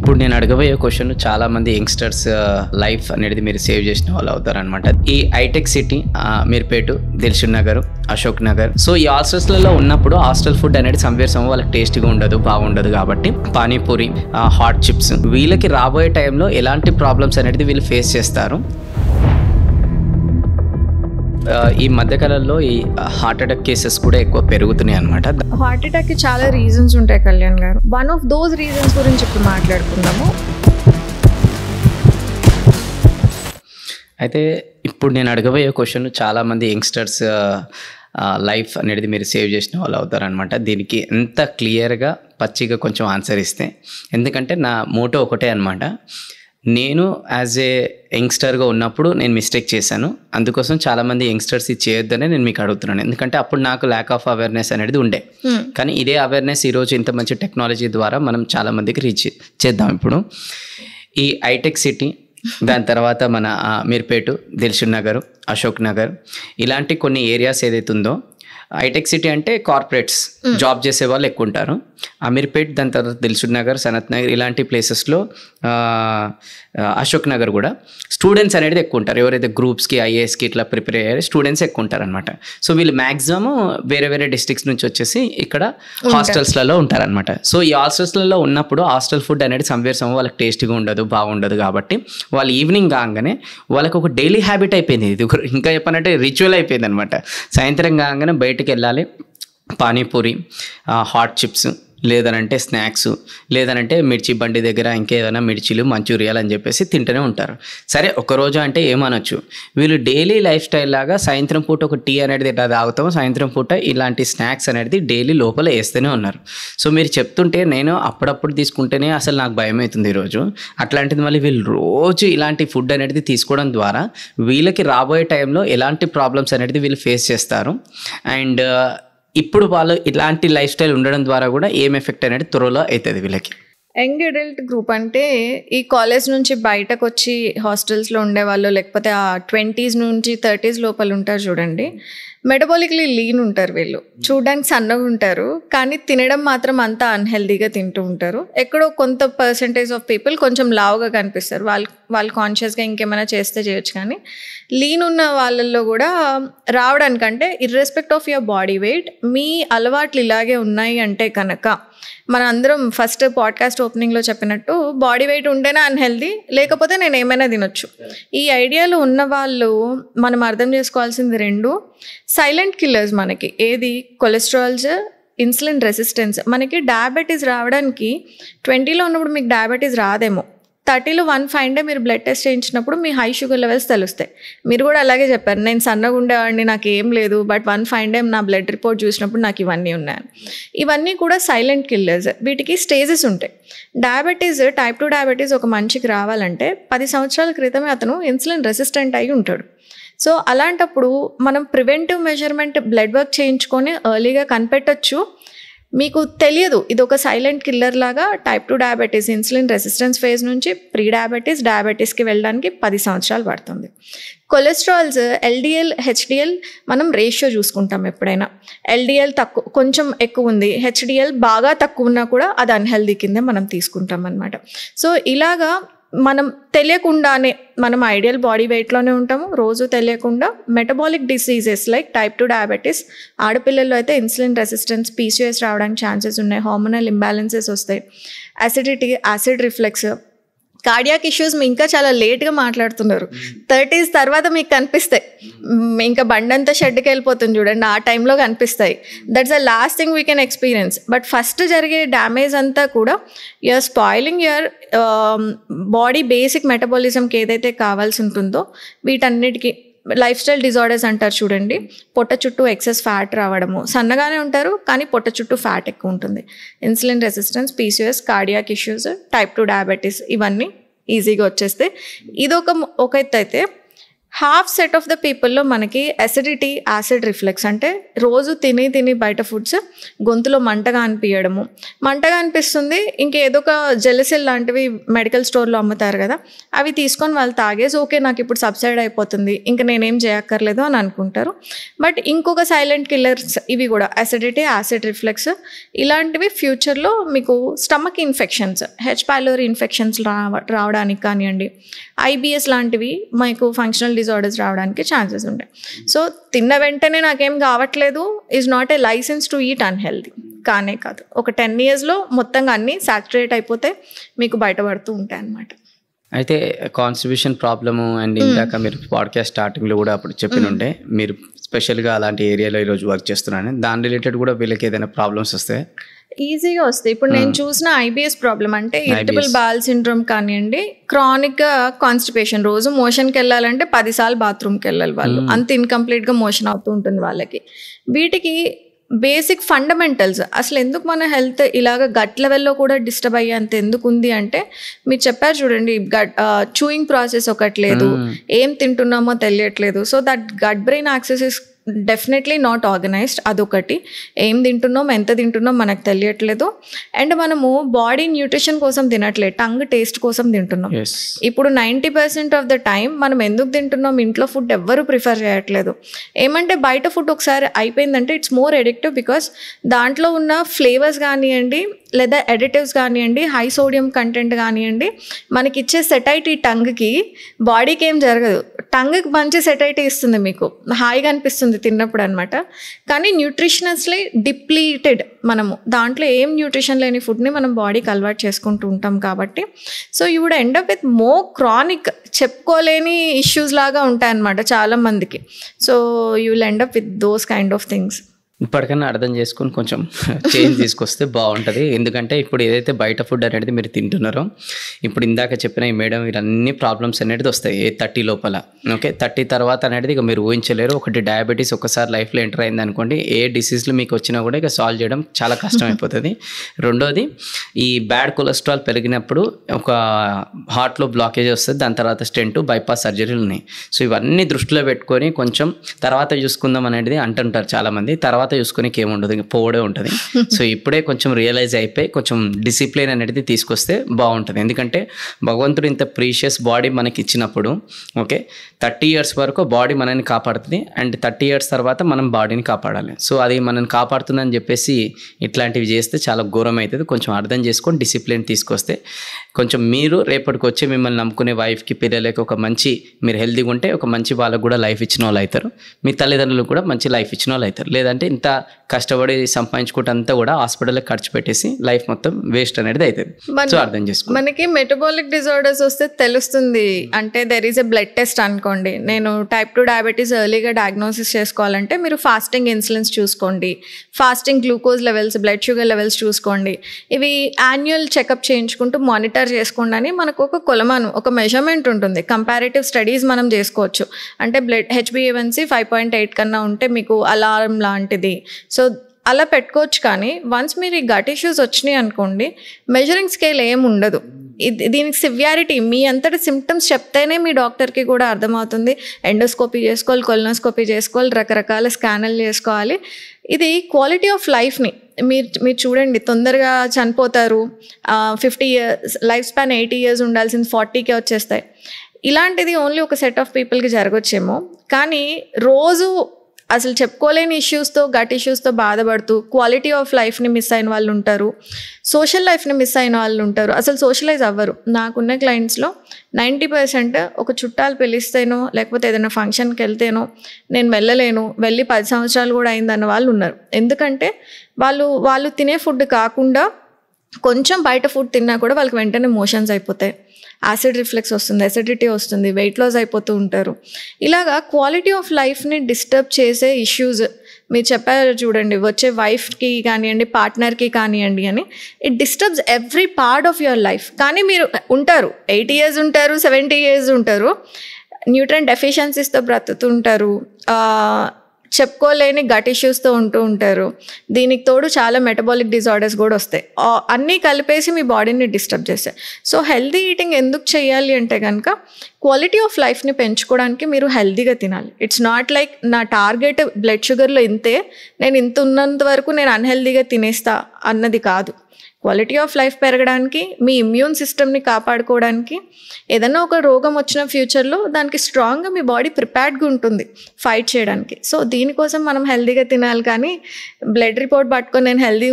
ఇప్పుడు నేను అడగబోయే క్వశ్చన్ చాలా మంది యంగ్స్టర్స్ లైఫ్ అనేది మీరు సేవ్ చేసిన వాళ్ళు అవుతారు అనమాట. ఈ Hitech City, Meerpet, Dilsukhnagar, Ashok Nagar, so ఈ హాస్టల్స్లలో ఉన్నప్పుడు హాస్టల్ ఫుడ్ అనేది సంవేర్ వాళ్ళకి టేస్టీగా ఉండదు, బాగుండదు. కాబట్టి పానీపూరి, హాట్ చిప్స్, వీళ్ళకి రాబోయే టైంలో ఎలాంటి ప్రాబ్లమ్స్ అనేది వీళ్ళు ఫేస్ చేస్తారు. ఈ మధ్యకాలంలో ఈ హార్ట్ అటాక్ కేసెస్ కూడా ఎక్కువ పెరుగుతున్నాయి అనమాట. హార్ట్ అటాక్ కి చాలా రీజన్స్ ఉంటాయి కళ్యాణ్ గారు. వన్ ఆఫ్ దోస్ రీజన్స్ గురించి ఇప్పుడు మాట్లాడుకుందాము. అయితే ఇప్పుడు నేను అడగబోయే క్వశ్చన్ చాలా మంది యంగ్స్టర్స్ లైఫ్ అనేది మీరు సేవ్ చేసిన వాళ్ళు అవుతారనమాట. దీనికి ఎంత క్లియర్గా పచ్చిగా కొంచెం ఆన్సర్ ఇస్తే, ఎందుకంటే నా మోటో ఒకటే అనమాట. నేను యాజ్ ఏ యంగ్స్టర్గా ఉన్నప్పుడు నేను మిస్టేక్ చేశాను, అందుకోసం చాలామంది యంగ్స్టర్స్ ఇది చేయొద్దనే నేను మీకు అడుగుతున్నాను. ఎందుకంటే అప్పుడు నాకు ల్యాక్ ఆఫ్ అవేర్నెస్ అనేది ఉండే, కానీ ఇదే అవేర్నెస్ ఈరోజు ఇంత మంచి టెక్నాలజీ ద్వారా మనం చాలామందికి రీచ్ చేద్దాం. ఇప్పుడు ఈ హైటెక్ సిటీ, దాని తర్వాత మన మీర్పేట, దిల్షుక్ నగర్, అశోక్ నగర్, ఇలాంటి కొన్ని ఏరియాస్ ఏదైతే ఉందో, హైటెక్ సిటీ అంటే కార్పొరేట్స్ జాబ్ చేసే వాళ్ళు ఎక్కువ ఉంటారు. అమీర్పేట్, దాని తర్వాత దిల్షుక్ నగర్, సనత్ నగర్, ఇలాంటి ప్లేసెస్లో అశోక్ నగర్ కూడా స్టూడెంట్స్ అనేది ఎక్కువ ఉంటారు. ఎవరైతే గ్రూప్స్కి, ఐఏఎస్కి ఇట్లా ప్రిపేర్ అయ్యారో స్టూడెంట్స్ ఎక్కువ ఉంటారు అనమాట. సో వీళ్ళు మ్యాక్సిమం వేరే వేరే డిస్ట్రిక్ట్స్ నుంచి వచ్చేసి ఇక్కడ హాస్టల్స్లలో ఉంటారనమాట. సో ఈ హాస్టల్స్లలో ఉన్నప్పుడు హాస్టల్ ఫుడ్ అనేది సంవేర్ వాళ్ళకి టేస్టీగా ఉండదు, బాగుండదు. కాబట్టి వాళ్ళు ఈవినింగ్ కాగానే వాళ్ళకి ఒక డైలీ హ్యాబిట్ అయిపోయింది, ఇది ఇంకా చెప్పాలంటే రిచువల్ అయిపోయింది అనమాట. సాయంత్రం కాగానే బయటకు వెళ్ళాలి, పానీపూరి, హాట్ చిప్స్, లేదనంటే స్నాక్స్, లేదనంటే మిర్చి బండి దగ్గర ఇంకేదైనా మిర్చీలు, మంచూరియాలు అని చెప్పేసి తింటూనే ఉంటారు. సరే ఒకరోజు అంటే ఏమనొచ్చు, వీళ్ళు డైలీ లైఫ్ స్టైల్ లాగా సాయంత్రం పూట ఒక టీ అనేది ఎట్లా తాగుతాం, సాయంత్రం పూట ఇలాంటి స్నాక్స్ అనేది డైలీ లోపల వేస్తూనే ఉన్నారు. సో మీరు చెప్తుంటే నేను అప్పుడప్పుడు తీసుకుంటేనే అసలు నాకు భయం అవుతుంది ఈరోజు. అట్లాంటిది మళ్ళీ వీళ్ళు రోజు ఇలాంటి ఫుడ్ అనేది తీసుకోవడం ద్వారా వీళ్ళకి రాబోయే టైంలో ఎలాంటి ప్రాబ్లమ్స్ అనేది వీళ్ళు ఫేస్ చేస్తారు. అండ్ ఇప్పుడు వాళ్ళు ఇలాంటి లైఫ్ స్టైల్ ఉండడం ద్వారా కూడా ఏం ఎఫెక్ట్ అనేది త్వరలో అవుతుంది వీళ్ళకి. యంగ్ అడల్ట్ గ్రూప్ అంటే ఈ కాలేజ్ నుంచి బయటకు వచ్చి హాస్టల్స్లో ఉండేవాళ్ళు, లేకపోతే ఆ 20s నుంచి 30s లోపల ఉంటారు చూడండి. మెటబాలిక్లీ లీన్ ఉంటారు వీళ్ళు, చూడడానికి సన్నగా ఉంటారు, కానీ తినడం మాత్రం అంతా అన్హెల్దీగా తింటూ ఉంటారు. ఎక్కడో కొంత పర్సంటేజ్ ఆఫ్ పీపుల్ కొంచెం లావుగా కనిపిస్తారు, వాళ్ళు కాన్షియస్గా ఇంకేమైనా చేస్తే చేయొచ్చు. కానీ లీన్ ఉన్న వాళ్ళల్లో కూడా రావడానికంటే ఇర్రెస్పెక్ట్ ఆఫ్ యువర్ బాడీ వెయిట్, మీ అలవాట్లు ఇలాగే ఉన్నాయి అంటే కనుక, మన అందరం ఫస్ట్ పాడ్కాస్ట్ ఓపెనింగ్లో చెప్పినట్టు బాడీ వెయిట్ ఉంటేనే అన్హెల్దీ, లేకపోతే నేను ఏమైనా తినొచ్చు. ఈ ఐడియాలో ఉన్న వాళ్ళు మనం అర్థం చేసుకోవాల్సింది రెండు సైలెంట్ కిల్లర్స్. మనకి ఏది కొలెస్ట్రాల్స్, ఇన్సులిన్ రెసిస్టెన్స్. మనకి డయాబెటీస్ రావడానికి 20లో ఉన్నప్పుడు మీకు డయాబెటీస్ రాదేమో, 30లో 1 ఫైన్ డే మీరు బ్లడ్ టెస్ట్ చేయించినప్పుడు మీ హై షుగర్ లెవెల్స్ తెలుస్తాయి. మీరు కూడా అలాగే చెప్పారు, నేను సన్నగా ఉండేవాడిని, నాకు ఏం లేదు, బట్ 1 ఫైన్ డే నా బ్లడ్ రిపోర్ట్ చూసినప్పుడు నాకు ఇవన్నీ ఉన్నాయని. ఇవన్నీ కూడా సైలెంట్ కిల్లర్స్. వీటికి స్టేజెస్ ఉంటాయి. డయాబెటీస్, టైప్ 2 డయాబెటీస్ ఒక మనిషికి రావాలంటే 10 సంవత్సరాల క్రితమే అతను ఇన్సులిన్ రెసిస్టెంట్ అయి ఉంటాడు. సో అలాంటప్పుడు మనం ప్రివెంటివ్ మెజర్మెంట్ బ్లడ్ వర్క్ చేయించుకొని ఎర్లీగా కనిపెట్టచ్చు. మీకు తెలియదు, ఇది ఒక సైలెంట్ కిల్లర్ లాగా type 2 diabetes insulin resistance phase నుంచి ప్రీ డయాబెటీస్కి వెళ్ళడానికి 10 సంవత్సరాలు పడుతుంది. కొలెస్ట్రాల్స్, ఎల్డిఎల్, హెచ్డిఎల్ మనం రేషియో చూసుకుంటాం ఎప్పుడైనా. ఎల్డిఎల్ తక్కువ, కొంచెం ఎక్కువ ఉంది, హెచ్డిఎల్ బాగా తక్కువ ఉన్నా కూడా అది అన్హెల్దీ కిందే మనం తీసుకుంటాం అనమాట. సో ఇలాగా మనం తెలియకుండానే మనం ఐడియల్ బాడీ వెయిట్లోనే ఉంటాము, రోజు తెలియకుండా metabolic diseases like type 2 diabetes, ఆడపిల్లల్లో అయితే ఇన్సులిన్ రెసిస్టెన్స్, పీసీఓఎస్ రావడానికి ఛాన్సెస్ ఉన్నాయి, హార్మోనల్ ఇంబ్యాలెన్సెస్ వస్తాయి, acidity, acid reflux, cardiac issues. మీ ఇంకా చాలా లేట్గా మాట్లాడుతున్నారు, 30s తర్వాత మీకు కనిపిస్తాయి. ఇంకా బండంతా షెడ్కి వెళ్ళిపోతుంది చూడండి, ఆ టైంలో కనిపిస్తాయి. That's the last thing we can experience. But first జరిగే డ్యామేజ్ అంతా కూడా you are spoiling your body basic మెటబాలిజంకి ఏదైతే కావాల్సి ఉంటుందో వీటన్నిటికీ. లైఫ్ స్టైల్ డిజార్డర్స్ అంటారు చూడండి, పొట్ట చుట్టూ ఎక్సెస్ ఫ్యాట్ రావడము, సన్నగానే ఉంటారు కానీ పొట్ట చుట్టూ ఫ్యాట్ ఎక్కువ ఉంటుంది, insulin resistance, PCOS, cardiac issues, type 2 diabetes, ఇవన్నీ ఈజీగా వచ్చేస్తే. ఇది ఒక ఎత్తు అయితే, హాఫ్ సెట్ ఆఫ్ ద పీపుల్లో మనకి అసిడిటీ, యాసిడ్ రిఫ్లెక్స్, అంటే రోజు తిని బయట ఫుడ్స్ గొంతులో మంటగా అనిపించడము, మంటగా అనిపిస్తుంది, ఇంకేదో ఒక జెలసిల్ లాంటివి మెడికల్ స్టోర్లో అమ్ముతారు కదా, అవి తీసుకొని వాళ్ళు తాగేసి ఓకే నాకు ఇప్పుడు సబ్సైడ్ అయిపోతుంది ఇంకా నేనేం చేయక్కర్లేదు అని అనుకుంటారు. బట్ ఇంకొక సైలెంట్ కిల్లర్స్ ఇవి కూడా అసిడిటీ, యాసిడ్ రిఫ్లెక్స్, ఇలాంటివి ఫ్యూచర్లో మీకు stomach infections, H pylori infections రావడానికి కానివ్వండి, ఐబిఎస్ లాంటివి మీకు ఫంక్షనల్ డిజార్డర్స్ రావడానికి ఛాన్సెస్ ఉంటాయి. సో తిన్న వెంటనే నాకేం కావట్లేదు is not a license to eat unhealthy, కానే కాదు. ఒక 10 yearsలో మొత్తంగా అన్నీ సాచురేట్ అయిపోతే మీకు బయటపడుతూ ఉంటాయి అన్నమాట. అయితే కాన్స్టిబ్యూషన్ ప్రాబ్లము అండ్ ఇందాక మీరు పాడ్కాస్ట్ స్టార్టింగ్లో కూడా అప్పుడు చెప్పినుంటే మీరు స్పెషల్గా అలాంటి ఏరియాలో ఈరోజు వర్క్ చేస్తున్నాను, దాని రిలేటెడ్ కూడా వీళ్ళకి ఏదైనా ప్రాబ్లమ్స్ వస్తే ఈజీగా వస్తాయి. ఇప్పుడు నేను చూసిన ఐబిఎస్ ప్రాబ్లం అంటే ఇరిటబుల్ బౌల్ సిండ్రోమ్ కానివ్వండి, క్రానిక్ కాన్స్టిపేషన్, రోజు మోషన్కి వెళ్ళాలంటే 10 సార్లు బాత్రూమ్కి వెళ్ళాలి వాళ్ళు, అంత ఇన్కంప్లీట్గా మోషన్ అవుతూ ఉంటుంది వాళ్ళకి. వీటికి బేసిక్ ఫండమెంటల్స్ అసలు ఎందుకు మన హెల్త్ ఇలాగ గట్ లెవెల్లో కూడా డిస్టర్బ్ అయ్యేంత ఎందుకు ఉంది అంటే మీరు చెప్పారు చూడండి, చూయింగ్ ప్రాసెస్ ఒకటి లేదు, ఏం తింటున్నామో తెలియట్లేదు. So that gut brain axis is definitely not organised. అదొకటి, ఏం తింటున్నాం ఎంత తింటున్నాం మనకు తెలియట్లేదు. అండ్ మనము బాడీ న్యూట్రిషన్ కోసం తినట్లేదు, టంగ్ టేస్ట్ కోసం తింటున్నాం. ఇప్పుడు 90% ఆఫ్ ద టైం మనం ఎందుకు తింటున్నాం, ఇంట్లో ఫుడ్ ఎవ్వరు ప్రిఫర్ చేయట్లేదు. ఏమంటే బయట ఫుడ్ ఒకసారి అయిపోయిందంటే ఇట్స్ మోర్ ఎడిక్టివ్, బికాస్ దాంట్లో ఉన్న ఫ్లేవర్స్ కానివ్వండి లేదా ఎడిటివ్స్ కానివ్వండి, హై సోడియం కంటెంట్ కానివ్వండి, మనకి ఇచ్చే సెటైటీ టంగ్కి, బాడీకి ఏం జరగదు, టంగ్కి మంచి సెటైటీ ఇస్తుంది, మీకు హాయిగా అనిపిస్తుంది తిన్నప్పుడు అనమాట. కానీ న్యూట్రిషనస్లీ డిప్లీటెడ్, మనము దాంట్లో ఏం న్యూట్రిషన్ లేని ఫుడ్ని మనం బాడీకి అలవాటు చేసుకుంటూ ఉంటాం కాబట్టి so you would end up with more chronic, చెప్పుకోలేని ఇష్యూస్ లాగా ఉంటాయన్నమాట చాలా మందికి. So you will end up with those kind of things. ఇప్పటికన్నా అర్థం చేసుకొని కొంచెం చేంజ్ తీసుకొస్తే బాగుంటుంది. ఎందుకంటే ఇప్పుడు ఏదైతే బయట ఫుడ్ అనేది మీరు తింటున్నారో, ఇప్పుడు ఇందాక చెప్పిన ఈ మేడం ఇవన్నీ ప్రాబ్లమ్స్ అనేది వస్తాయి 30 లోపల. ఓకే, 30 తర్వాత అనేది ఇక మీరు ఊహించలేరు. ఒకటి డయాబెటీస్ ఒకసారి లైఫ్లో ఎంటర్ అయింది అనుకోండి, ఏ డిసీజ్లు మీకు వచ్చినా కూడా ఇక సాల్వ్ చేయడం చాలా కష్టం అయిపోతుంది. రెండోది, ఈ బ్యాడ్ కొలెస్ట్రాల్ పెరిగినప్పుడు ఒక హార్ట్లో బ్లాకేజ్ వస్తుంది, దాని తర్వాత స్టెంట్, బైపాస్ సర్జరీలు ఉన్నాయి. సో ఇవన్నీ దృష్టిలో పెట్టుకొని కొంచెం తర్వాత చూసుకుందాం అనేది అంటుంటారు చాలామంది. తర్వాత చూసుకునేకి ఏముండదు, ఇంకా పోవడే ఉంటుంది. సో ఇప్పుడే కొంచెం రియలైజ్ అయిపోయి కొంచెం డిసిప్లిన్ అనేది తీసుకొస్తే బాగుంటుంది. ఎందుకంటే భగవంతుడు ఇంత ప్రీషియస్ బాడీ మనకి ఇచ్చినప్పుడు, ఓకే 30 years వరకు బాడీ మనల్ని కాపాడుతుంది, అండ్ 30 years తర్వాత మనం బాడీని కాపాడాలి. సో అది మనల్ని కాపాడుతుందని చెప్పేసి ఇట్లాంటివి చేస్తే చాలా ఘోరం అవుతుంది. కొంచెం అర్థం చేసుకొని డిసిప్లిన్ తీసుకొస్తే కొంచెం మీరు రేపటికి వచ్చి మిమ్మల్ని నమ్ముకునే వైఫ్కి, పిల్లలకి ఒక మంచి, మీరు హెల్తీగా ఉంటే ఒక మంచి వాళ్ళకు కూడా లైఫ్ ఇచ్చిన వాళ్ళు అవుతారు, మీ తల్లిదండ్రులకు కూడా మంచి లైఫ్ ఇచ్చిన వాళ్ళు అవుతారు. లేదంటే ఇంత కష్టపడి సంపాదించుకుంటే అంతా కూడా హాస్పిటల్లో ఖర్చు పెట్టేసి లైఫ్ మొత్తం వేస్ట్ అనేది అవుతుంది. సో అర్థం చేసుకో. మనకి మెటబాలిక్ డిజార్డర్స్ వస్తే తెలుస్తుంది. అంటే there is a blood test అనుకోండి, నేను టైప్ 2 డయాబెటీస్ ఎర్లీగా డయాగ్నోసిస్ చేసుకోవాలంటే మీరు ఫాస్టింగ్ ఇన్సులిన్స్ చూసుకోండి, fasting glucose levels, blood sugar levels చూసుకోండి, ఇవి యాన్యువల్ చెకప్ చేయించుకుంటూ మానిటర్ చేసుకోండి అని మనకు ఒక కొలమానం, ఒక మెజర్మెంట్ ఉంటుంది. కంపారిటివ్ స్టడీస్ మనం చేసుకోవచ్చు. అంటే బ్లడ్ HbA1c 5.8 కన్నా ఉంటే మీకు అలారం లాంటిది, సో అలా పెట్టుకోవచ్చు. కానీ వన్స్ మీరు ఈ గట్ ఇష్యూస్ వచ్చినాయి అనుకోండి, మెజరింగ్ స్కేల్ ఏం ఉండదు. దీనికి సివియారిటీ మీ అంతటి సిమ్టమ్స్ చెప్తేనే మీ డాక్టర్కి కూడా అర్థమవుతుంది. ఎండోస్కోపీ చేసుకోవాలి, కొలనోస్కోపీ చేసుకోవాలి, రకరకాల స్కానర్లు చేసుకోవాలి. ఇది క్వాలిటీ ఆఫ్ లైఫ్ని మీరు చూడండి, తొందరగా చనిపోతారు. 50 years లైఫ్ స్పాన్ 80 years ఉండాల్సింది 40కే వచ్చేస్తాయి. ఇలాంటిది ఓన్లీ ఒక సెట్ ఆఫ్ పీపుల్కి జరగచ్చేమో, కానీ రోజు అసలు చెప్పుకోలేని ఇష్యూస్తో, గట్ ఇష్యూస్తో బాధపడుతూ క్వాలిటీ ఆఫ్ లైఫ్ని మిస్ అయిన వాళ్ళు ఉంటారు, సోషల్ లైఫ్ని మిస్ అయిన వాళ్ళు ఉంటారు, అసలు సోషలైజ్ అవ్వరు. నాకున్న క్లయింట్స్లో 90% ఒక చుట్టాలు పిలిస్తేనో లేకపోతే ఏదైనా ఫంక్షన్కి వెళ్తేనో నేను వెళ్ళలేను, వెళ్ళి 10 సంవత్సరాలు కూడా అయిందన్న వాళ్ళు ఉన్నారు. ఎందుకంటే వాళ్ళు తినే ఫుడ్ కాకుండా కొంచెం బయట ఫుడ్ తిన్నా కూడా వాళ్ళకి వెంటనే మోషన్స్ అయిపోతాయి, యాసిడ్ రిఫ్లెక్స్ వస్తుంది, అసిడిటీ వస్తుంది, వెయిట్ లాస్ అయిపోతూ ఉంటారు. ఇలాగా క్వాలిటీ ఆఫ్ లైఫ్ని డిస్టర్బ్ చేసే ఇష్యూస్ మీరు చెప్పారు చూడండి, వచ్చే వైఫ్కి కానివ్వండి, పార్ట్నర్కి కానివ్వండి అని, it disturbs every part of your life. కానీ మీరు ఉంటారు, 80 years ఉంటారు, 70 years ఉంటారు, న్యూట్రియంట్ డెఫిషియన్సీస్తో బ్రతుకుతుంటారు, చెప్పుకోలేని గట్ ఇష్యూస్తో ఉంటూ ఉంటారు. దీనికి తోడు చాలా మెటబాలిక్ డిజార్డర్స్ కూడా వస్తాయి. అన్నీ కలిపేసి మీ బాడీని డిస్టర్బ్ చేస్తాయి. సో హెల్దీ ఈటింగ్ ఎందుకు చేయాలి అంటే కనుక క్వాలిటీ ఆఫ్ లైఫ్ని పెంచుకోవడానికి మీరు హెల్దీగా తినాలి. ఇట్స్ నాట్ లైక్ నా టార్గెట్ బ్లడ్ షుగర్లో ఇంతే, నేను ఇంత ఉన్నంత వరకు నేను అన్హెల్దీగా తినేస్తా అన్నది కాదు. క్వాలిటీ ఆఫ్ లైఫ్ పెరగడానికి, మీ ఇమ్యూన్ సిస్టమ్ని కాపాడుకోవడానికి, ఏదైనా ఒక రోగం వచ్చిన ఫ్యూచర్లో దానికి స్ట్రాంగ్గా మీ బాడీ ప్రిపేర్డ్గా ఉంటుంది ఫైట్ చేయడానికి. సో దీనికోసం మనం హెల్దీగా తినాలి. కానీ బ్లడ్ రిపోర్ట్ పట్టుకొని నేను హెల్దీ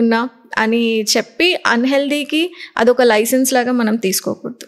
ఉన్నా అని చెప్పి అన్హెల్దీకి అదొక లైసెన్స్ లాగా మనం తీసుకోకూడదు.